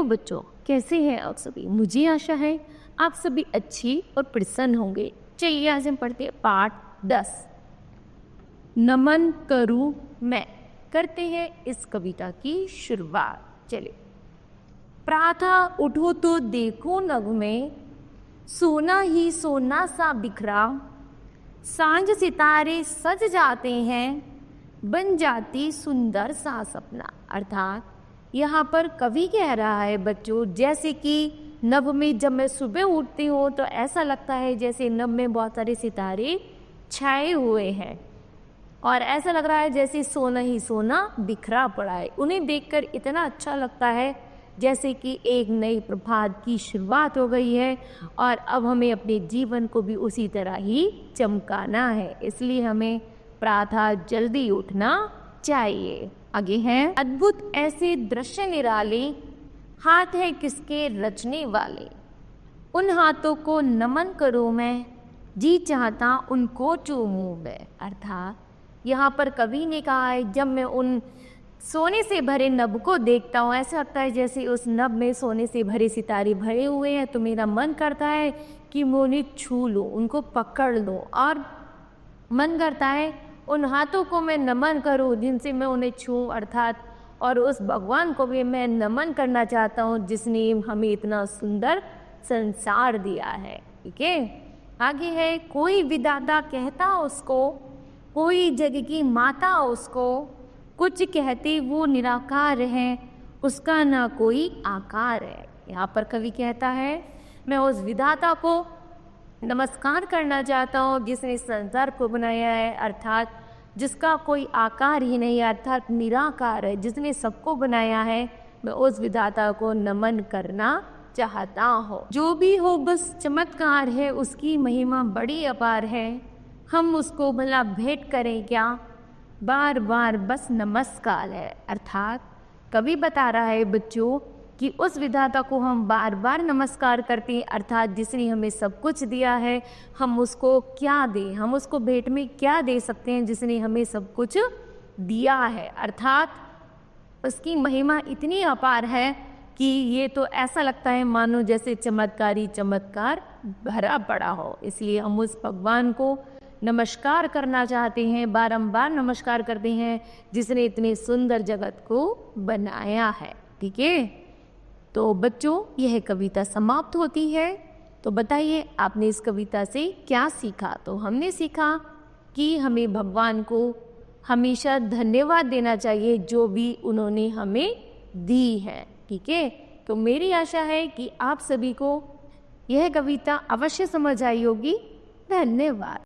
बच्चों, कैसे हैं आप सभी? मुझे आशा है आप सभी अच्छी और प्रसन्न होंगे। चलिए आज हम पढ़ते हैं पाठ 10। नमन करूं मैं। करते हैं इस कविता की शुरुआत। चलिए। प्रातः उठो तो देखो नभ में, सोना ही सोना सा बिखरा। सांझ सितारे सज जाते हैं, बन जाती सुंदर सा सपना। अर्थात यहाँ पर कवि कह रहा है बच्चों, जैसे कि नभ में जब मैं सुबह उठती हूँ तो ऐसा लगता है जैसे नभ में बहुत सारे सितारे छाए हुए हैं और ऐसा लग रहा है जैसे सोना ही सोना बिखरा पड़ा है। उन्हें देखकर इतना अच्छा लगता है जैसे कि एक नई प्रभात की शुरुआत हो गई है और अब हमें अपने जीवन को भी उसी तरह ही चमकाना है। इसलिए हमें प्रातः जल्दी उठना चाहिए। आगे है, अद्भुत ऐसे दृश्य निराले, हाथ है किसके रचने वाले। उन हाथों को नमन करूं मैं, जी चाहता उनको चूमूं मैं। अर्थात यहाँ पर कवि ने कहा है जब मैं उन सोने से भरे नभ को देखता हूँ, ऐसा लगता है जैसे उस नभ में सोने से भरे सितारे भरे हुए हैं, तो मेरा मन करता है कि मैं उन्हें छू लूँ, उनको पकड़ लूँ और मन करता है उन हाथों को मैं नमन करूं जिनसे मैं उन्हें छूं। अर्थात और उस भगवान को भी मैं नमन करना चाहता हूं जिसने हमें इतना सुंदर संसार दिया है। ठीक है। आगे है, कोई विधाता कहता उसको, कोई जग की माता उसको। कुछ कहते वो निराकार है, उसका ना कोई आकार है। यहाँ पर कवि कहता है मैं उस विधाता को नमस्कार करना चाहता हूँ जिसने संसार को बनाया है, अर्थात जिसका कोई आकार ही नहीं, अर्थात निराकार है, जिसने सबको बनाया है। मैं उस विधाता को नमन करना चाहता हूँ। जो भी हो बस चमत्कार है, उसकी महिमा बड़ी अपार है। हम उसको भला भेंट करें क्या, बार बार बस नमस्कार है। अर्थात कवि बता रहा है बच्चों कि उस विधाता को हम बार बार नमस्कार करते हैं, अर्थात जिसने हमें सब कुछ दिया है, हम उसको क्या दें, हम उसको भेंट में क्या दे सकते हैं जिसने हमें सब कुछ दिया है। अर्थात उसकी महिमा इतनी अपार है कि ये तो ऐसा लगता है मानो जैसे चमत्कारी चमत्कार भरा पड़ा हो। इसलिए हम उस भगवान को नमस्कार करना चाहते हैं, बारंबार नमस्कार करते हैं जिसने इतने सुंदर जगत को बनाया है। ठीक है। तो बच्चों यह कविता समाप्त होती है। तो बताइए आपने इस कविता से क्या सीखा? तो हमने सीखा कि हमें भगवान को हमेशा धन्यवाद देना चाहिए जो भी उन्होंने हमें दी है। ठीक है। तो मेरी आशा है कि आप सभी को यह कविता अवश्य समझ आई होगी। धन्यवाद।